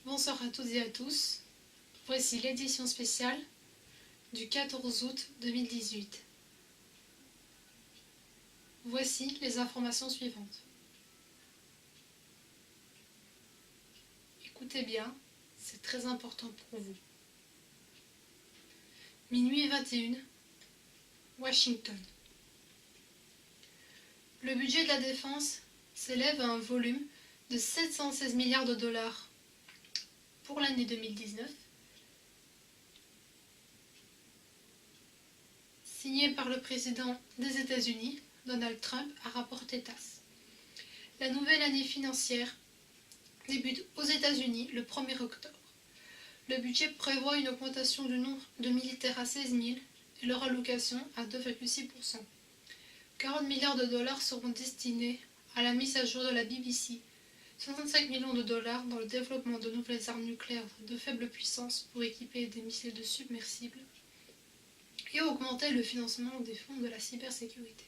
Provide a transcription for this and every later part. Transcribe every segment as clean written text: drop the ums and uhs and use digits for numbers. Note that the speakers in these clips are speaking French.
Bonsoir à toutes et à tous. Voici l'édition spéciale du 14 août 2018. Voici les informations suivantes. Écoutez bien, c'est très important pour vous. Minuit 21, Washington. Le budget de la défense s'élève à un volume de 716 milliards de dollars pour l'année 2019, signé par le président des États-Unis, Donald Trump, a rapporté TASS. La nouvelle année financière débute aux États-Unis le 1er octobre. Le budget prévoit une augmentation du nombre de militaires à 16 000 et leur allocation à 2,6%. 40 milliards de dollars seront destinés à la mise à jour de la BBC, 65 millions de dollars dans le développement de nouvelles armes nucléaires de faible puissance pour équiper des missiles de submersibles et augmenter le financement des fonds de la cybersécurité.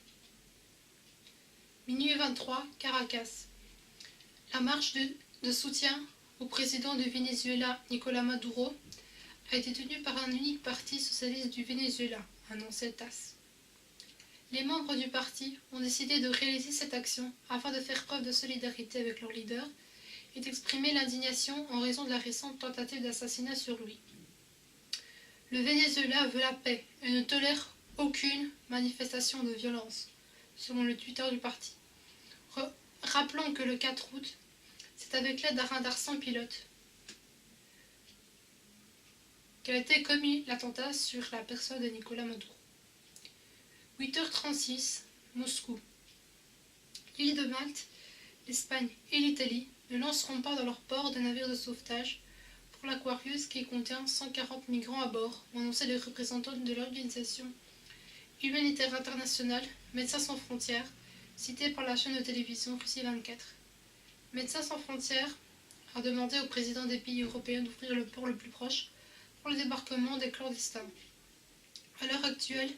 Minuit 23, Caracas. La marche de soutien au président du Venezuela, Nicolás Maduro, a été tenue par un unique parti socialiste du Venezuela, annonçait TASS. Les membres du parti ont décidé de réaliser cette action afin de faire preuve de solidarité avec leur leader et d'exprimer l'indignation en raison de la récente tentative d'assassinat sur lui. Le Venezuela veut la paix et ne tolère aucune manifestation de violence, selon le Twitter du parti. Rappelons que le 4 août, c'est avec l'aide d'un radar sans pilote qu'a été commis l'attentat sur la personne de Nicolás Maduro. 8h36, Moscou. L'île de Malte, l'Espagne et l'Italie ne lanceront pas dans leur port de navires de sauvetage pour l'Aquarius qui contient 140 migrants à bord, ont annoncé les représentants de l'organisation humanitaire internationale Médecins sans frontières, citée par la chaîne de télévision Russie 24. Médecins sans frontières a demandé au président des pays européens d'ouvrir le port le plus proche pour le débarquement des clandestins. À l'heure actuelle,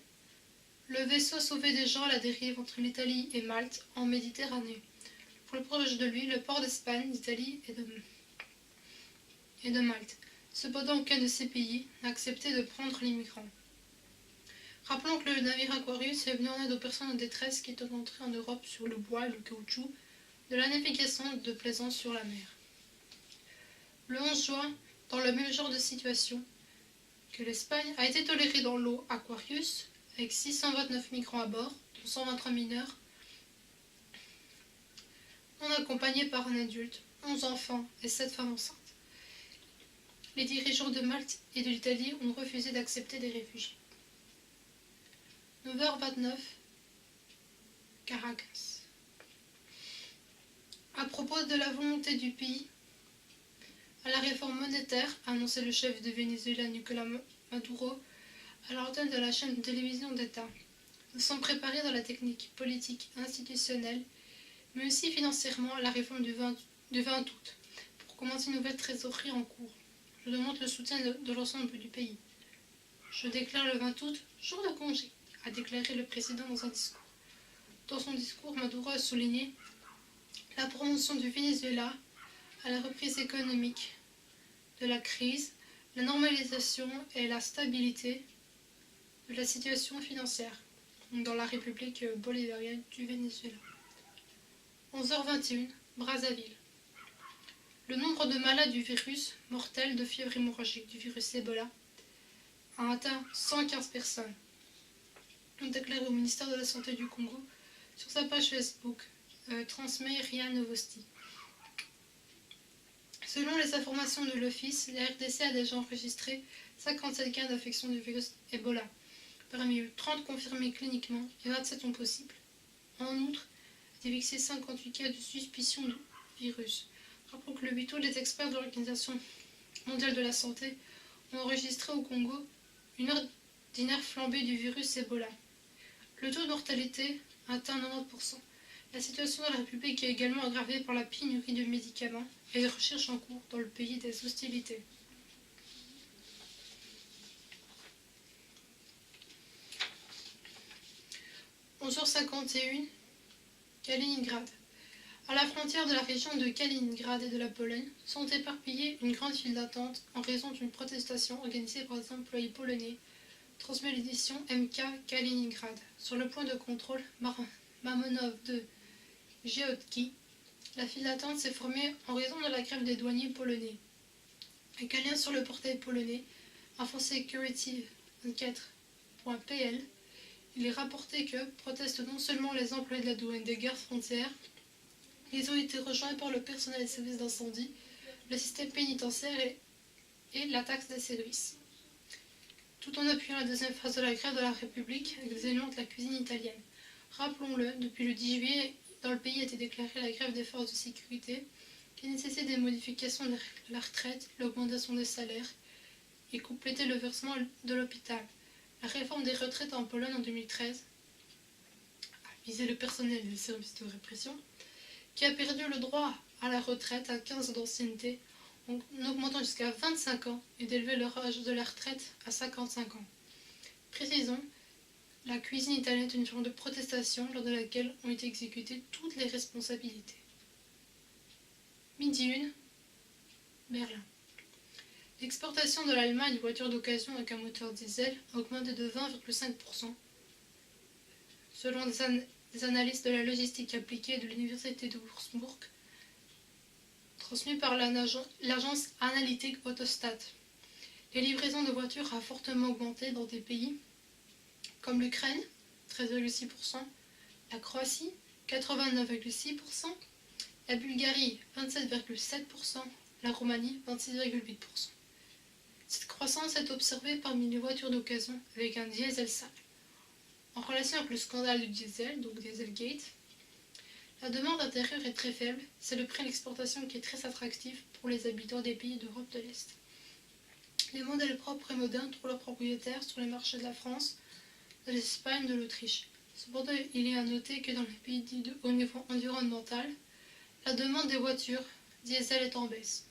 le vaisseau sauvait des gens à la dérive entre l'Italie et Malte en Méditerranée. Plus proche de lui, le port d'Espagne, d'Italie et de Malte. Cependant, aucun de ces pays n'a accepté de prendre les migrants. Rappelons que le navire Aquarius est venu en aide aux personnes en détresse qui étaient entrées en Europe sur le bois et le caoutchouc de la navigation de plaisance sur la mer. Le 11 juin, dans le même genre de situation que l'Espagne, a été tolérée dans l'eau Aquarius avec 629 migrants à bord, dont 123 mineurs, non accompagnés par un adulte, 11 enfants et 7 femmes enceintes. Les dirigeants de Malte et de l'Italie ont refusé d'accepter des réfugiés. 9h29, Caracas. À propos de la volonté du pays à la réforme monétaire, a annoncé le chef de Venezuela Nicolás Maduro à l'antenne de la chaîne de télévision d'État. Nous sommes préparés dans la technique politique institutionnelle, mais aussi financièrement à la réforme du 20 août, pour commencer une nouvelle trésorerie en cours. Je demande le soutien de l'ensemble du pays. Je déclare le 20 août jour de congé, a déclaré le président dans un discours. Dans son discours, Maduro a souligné la promotion du Venezuela à la reprise économique de la crise, la normalisation et la stabilité de la situation financière dans la République bolivarienne du Venezuela. 11h21, Brazzaville. Le nombre de malades du virus mortel de fièvre hémorragique du virus Ebola a atteint 115 personnes, ont déclaré au ministère de la Santé du Congo sur sa page Facebook, transmet RIA Novosti. Selon les informations de l'Office, la RDC a déjà enregistré 57 cas d'infection du virus Ebola. Parmi eux, 30 confirmés cliniquement et 27 non possibles. En outre, a été fixé 58 cas de suspicion du virus. Rappelons que le 8 août, les experts de l'Organisation mondiale de la santé ont enregistré au Congo une ordinaire flambée du virus Ebola. Le taux de mortalité atteint 90%. La situation dans la République est également aggravée par la pénurie de médicaments et des recherches en cours dans le pays des hostilités. – 11h51, Kaliningrad. À la frontière de la région de Kaliningrad et de la Pologne sont éparpillées une grande file d'attente en raison d'une protestation organisée par des employés polonais, transmet l'édition MK Kaliningrad. Sur le point de contrôle Mamonov de Geotki, la file d'attente s'est formée en raison de la grève des douaniers polonais. Avec un lien sur le portail polonais, infosecurity24.pl, il est rapporté que protestent non seulement les employés de la douane des gardes frontières, ils ont été rejoints par le personnel des services d'incendie, le système pénitentiaire et la taxe des services. Tout en appuyant la deuxième phase de la grève de la République avec des éléments de la cuisine italienne. Rappelons-le, depuis le 10 juillet, dans le pays a été déclarée la grève des forces de sécurité, qui nécessite des modifications de la retraite, l'augmentation des salaires et compléter le versement de l'hôpital. La réforme des retraites en Pologne en 2013 a visé le personnel des services de répression, qui a perdu le droit à la retraite à 15 ans d'ancienneté en augmentant jusqu'à 25 ans et d'élever leur âge de la retraite à 55 ans. Précisons, la cuisine italienne est une forme de protestation lors de laquelle ont été exécutées toutes les responsabilités. Midi 1, Berlin. L'exportation de l'Allemagne de voitures d'occasion avec un moteur diesel a augmenté de 20,5%. Selon des analystes de la logistique appliquée de l'Université de Würzburg, transmis par l'agence analytique Autostat. Les livraisons de voitures ont fortement augmenté dans des pays comme l'Ukraine, 13,6%, la Croatie, 89,6%, la Bulgarie, 27,7%, la Roumanie, 26,8%. Cette croissance est observée parmi les voitures d'occasion avec un diesel sale. En relation avec le scandale du diesel, donc Dieselgate, la demande intérieure est très faible, c'est le prix d'exportation qui est très attractif pour les habitants des pays d'Europe de l'Est. Les modèles propres et modernes trouvent leurs propriétaires sur les marchés de la France, de l'Espagne, de l'Autriche. Cependant, il est à noter que dans les pays dits de haut niveau environnemental, la demande des voitures diesel est en baisse.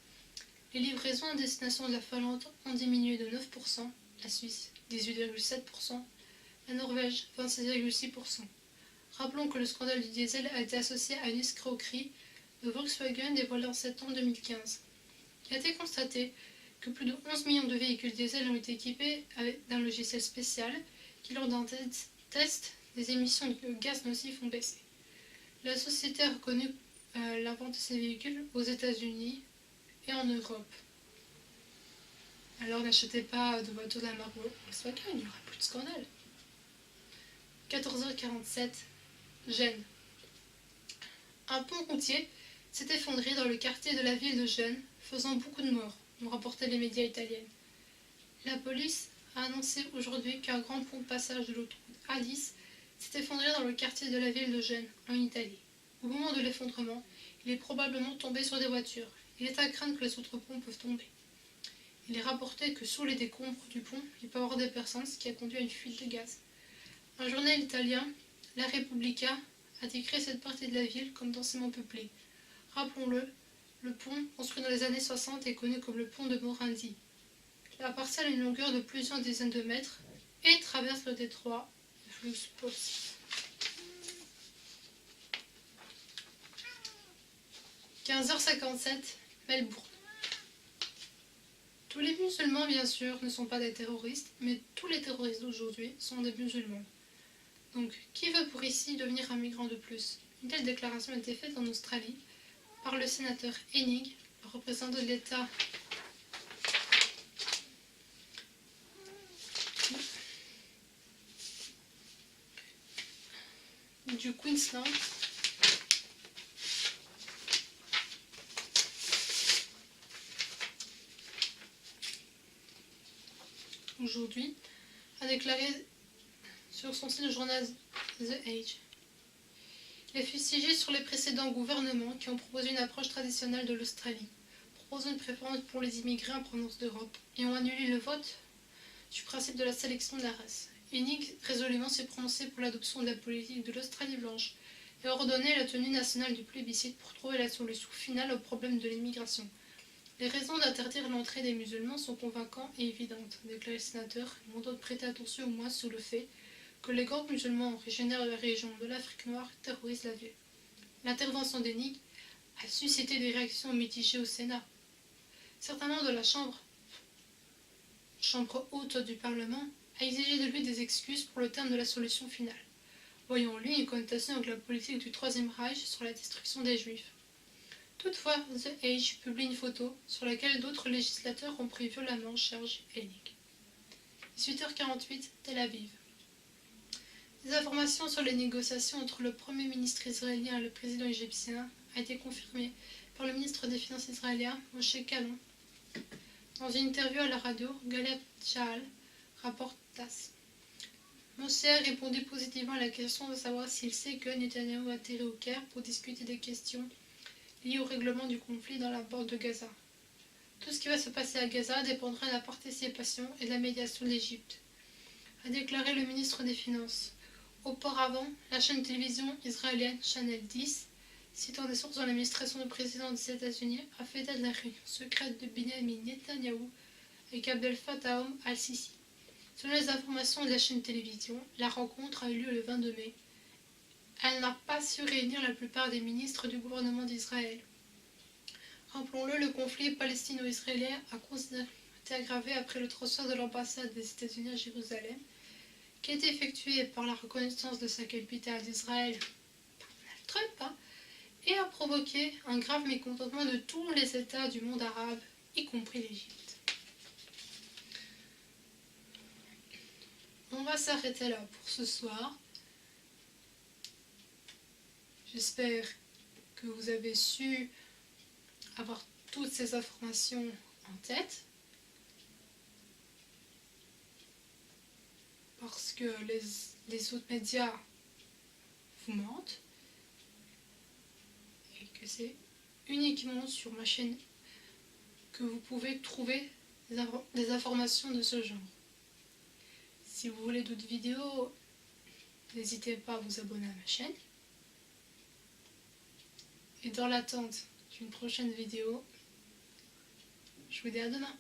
Les livraisons à destination de la Finlande ont diminué de 9%, la Suisse 18,7%, la Norvège 26,6%. Rappelons que le scandale du diesel a été associé à une escroquerie de Volkswagen dévoilée en septembre 2015. Il a été constaté que plus de 11 millions de véhicules diesel ont été équipés d'un logiciel spécial qui, lors d'un test, des émissions de gaz nocifs ont baissé. La société a reconnu la vente de ces véhicules aux États-Unis et en Europe. Alors n'achetez pas de voiture de la marque Volkswagen, il n'y aura plus de scandale. 14h47, Gênes. Un pont routier s'est effondré dans le quartier de la ville de Gênes, faisant beaucoup de morts, ont rapporté les médias italiens. La police a annoncé aujourd'hui qu'un grand pont de passage de l'autoroute A10 s'est effondré dans le quartier de la ville de Gênes, en Italie. Au moment de l'effondrement, il est probablement tombé sur des voitures. Il est à craindre que les autres ponts peuvent tomber. Il est rapporté que sous les décombres du pont, il peut y avoir des personnes, ce qui a conduit à une fuite de gaz. Un journal italien, La Repubblica, a décrit cette partie de la ville comme densément peuplée. Rappelons-le, le pont, construit dans les années 60, est connu comme le pont de Morandi. La parcelle a une longueur de plusieurs dizaines de mètres et traverse le détroit de Flux-Pols. 15h57, Melbourne. Tous les musulmans, bien sûr, ne sont pas des terroristes, mais tous les terroristes d'aujourd'hui sont des musulmans. Donc, qui veut pour ici devenir un migrant de plus? Une telle déclaration a été faite en Australie par le sénateur Hennig, représentant de l'État du Queensland. Aujourd'hui, a déclaré sur son site de journal The Age. Il est fustigé sur les précédents gouvernements qui ont proposé une approche traditionnelle de l'Australie, proposant une préférence pour les immigrés en provenance d'Europe et ont annulé le vote du principe de la sélection de la race. Hennig résolument s'est prononcé pour l'adoption de la politique de l'Australie blanche et a ordonné la tenue nationale du plébiscite pour trouver la solution finale au problème de l'immigration. Les raisons d'interdire l'entrée des musulmans sont convaincantes et évidentes, déclare le sénateur, demandant de prêter attention au moins sur le fait que les groupes musulmans originaires de la région de l'Afrique noire terrorisent la ville. L'intervention d'Hennig a suscité des réactions mitigées au Sénat. Certains membres de la chambre haute du Parlement, a exigé de lui des excuses pour le terme de la solution finale, voyant en lui une connotation avec la politique du Troisième Reich sur la destruction des Juifs. Toutefois, The Age publie une photo sur laquelle d'autres législateurs ont pris violemment charge Hennig. 18h48, Tel Aviv. Des informations sur les négociations entre le Premier ministre israélien et le président égyptien a été confirmée par le ministre des Finances israélien, Moshe Kalon. Dans une interview à la radio, Galia Tchahal rapporte TASS. Moshe a répondu positivement à la question de savoir s'il sait que Netanyahou a atterri au Caire pour discuter des questions liées au règlement du conflit dans la bande de Gaza. Tout ce qui va se passer à Gaza dépendra de la participation et de la médiation de l'Égypte, a déclaré le ministre des Finances. Auparavant, la chaîne de télévision israélienne Channel 10, citant des sources dans l'administration du président des États-Unis, a fait état de la réunion secrète de Benjamin Netanyahou avec Abdel Fattah al-Sisi. Selon les informations de la chaîne de télévision, la rencontre a eu lieu le 22 mai. Elle n'a pas su réunir la plupart des ministres du gouvernement d'Israël. Rappelons-le, le conflit palestino-israélien a été aggravé après le transfert de l'ambassade des États-Unis à Jérusalem, qui a été effectué par la reconnaissance de sa capitale d'Israël par Donald Trump, et a provoqué un grave mécontentement de tous les États du monde arabe, y compris l'Égypte. On va s'arrêter là pour ce soir. J'espère que vous avez su avoir toutes ces informations en tête, parce que les autres médias vous mentent, et que c'est uniquement sur ma chaîne que vous pouvez trouver des informations de ce genre. Si vous voulez d'autres vidéos, n'hésitez pas à vous abonner à ma chaîne. Et dans l'attente d'une prochaine vidéo, je vous dis à demain.